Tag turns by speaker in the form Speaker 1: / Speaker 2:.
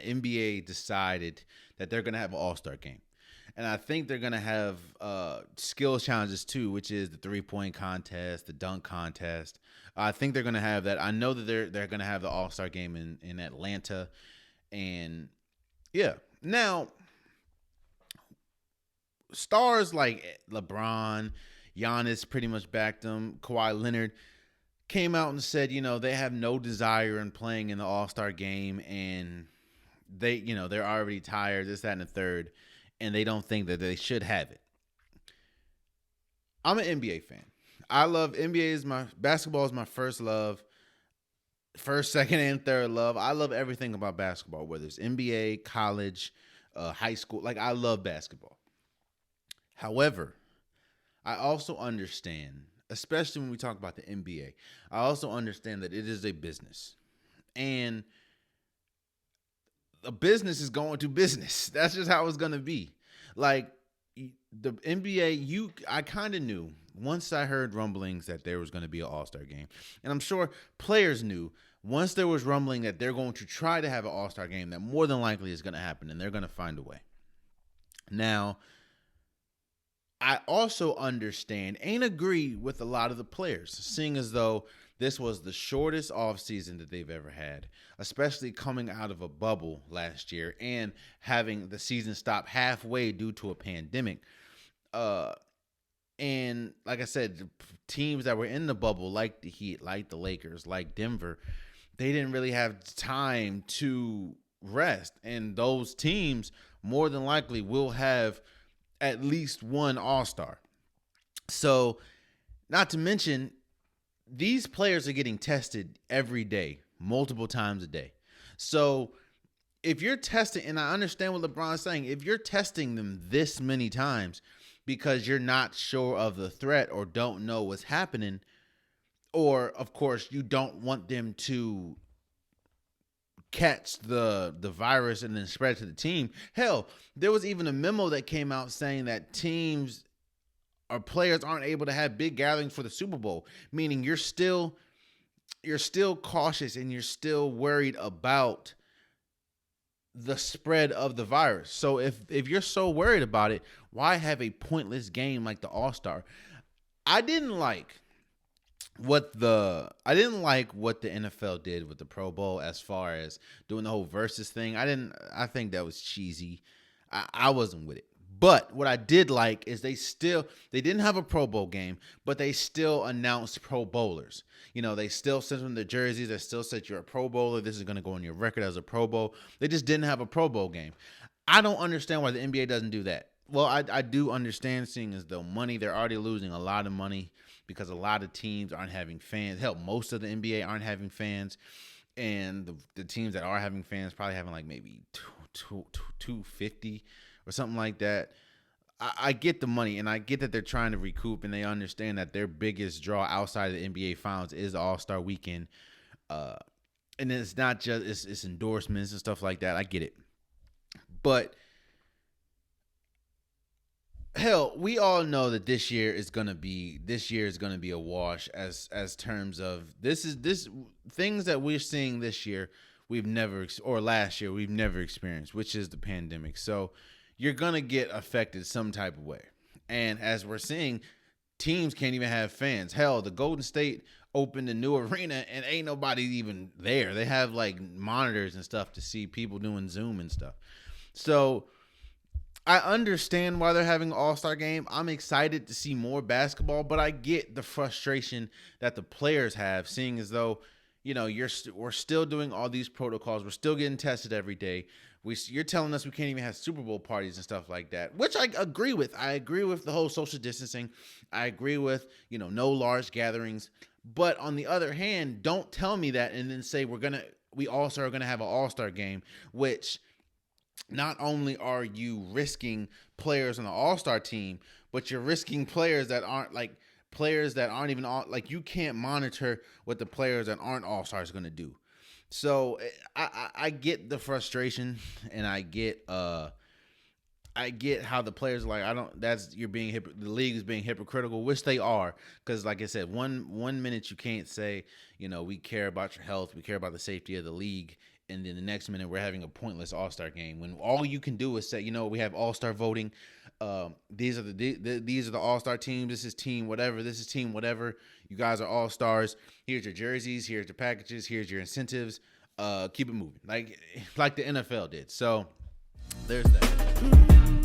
Speaker 1: NBA decided that they're going to have an All-Star game. And I think they're going to have skills challenges too, which is the three-point contest, the dunk contest. I think they're going to have that. I know that they're going to have the All-Star game in Atlanta. And yeah. Now, stars like LeBron, Giannis pretty much backed them. Kawhi Leonard came out and said, they have no desire in playing in the All-Star game, and they're already tired, this, that, and the third, and they don't think that they should have it. I'm an NBA fan. I love NBA. Basketball is my first love, first, second, and third love. I love everything about basketball, whether it's NBA, college, high school. Like, I love basketball. However, I also understand, especially when we talk about the NBA, I also understand that it is a business. And a business is going to business. That's just how it's going to be. Like, the NBA, I kind of knew once I heard rumblings that there was going to be an All-Star game. And I'm sure players knew once there was rumbling that they're going to try to have an All-Star game, that more than likely is going to happen, and they're going to find a way. Now, I also understand and agree with a lot of the players, seeing as though this was the shortest offseason that they've ever had, especially coming out of a bubble last year and having the season stop halfway due to a pandemic. And like I said, teams that were in the bubble, like the Heat, like the Lakers, like Denver, they didn't really have time to rest. And those teams more than likely will have at least one All-Star. So, not to mention, these players are getting tested every day, multiple times a day. So, if you're testing, and I understand what LeBron's saying, if you're testing them this many times because you're not sure of the threat or don't know what's happening, or, of course, you don't want them to catch the virus and then spread it to the team. Hell, there was even a memo that came out saying that teams or players aren't able to have big gatherings for the Super Bowl, meaning you're still cautious and you're still worried about the spread of the virus. So if you're so worried about it, why have a pointless game like the All-Star? I didn't like what the NFL did with the Pro Bowl as far as doing the whole versus thing. I think that was cheesy. I wasn't with it. But what I did like is they didn't have a Pro Bowl game, but they still announced Pro Bowlers. They still sent them the jerseys. They still said you're a Pro Bowler. This is going to go on your record as a Pro Bowl. They just didn't have a Pro Bowl game. I don't understand why the NBA doesn't do that. Well, I do understand, seeing as though they're already losing a lot of money because a lot of teams aren't having fans. Hell, most of the NBA aren't having fans. And the teams that are having fans probably having like maybe 250 or something like that. I get the money, and I get that they're trying to recoup, and they understand that their biggest draw outside of the NBA Finals is the All-Star Weekend. And it's not just it's endorsements and stuff like that. I get it. But hell, we all know that this year is gonna be a wash as terms of this things that we're seeing this year last year we've never experienced, which is the pandemic. So you're gonna get affected some type of way, and as we're seeing, teams can't even have fans. Hell, the Golden State opened a new arena and ain't nobody even there. They have like monitors and stuff to see people doing Zoom and stuff. So I understand why they're having an All-Star game. I'm excited to see more basketball, but I get the frustration that the players have, seeing as though, we're still doing all these protocols. We're still getting tested every day. You're telling us we can't even have Super Bowl parties and stuff like that, which I agree with. I agree with the whole social distancing. I agree with, no large gatherings. But on the other hand, don't tell me that and then say we also are going to have an All-Star game, which not only are you risking players on the All-Star team, but you're risking players that aren't even all, like, you can't monitor what the players that aren't All-Stars going to do. So I get the frustration, and I get how the players are like, the league is being hypocritical, which they are, because like I said, one minute you can't say, we care about your health, we care about the safety of the league, and then the next minute we're having a pointless All-Star game when all you can do is say, we have All-Star voting. These are the All-Star teams. This is team whatever. This is team whatever. You guys are All-Stars. Here's your jerseys. Here's your packages. Here's your incentives. Keep it moving, like the NFL did. So there's that.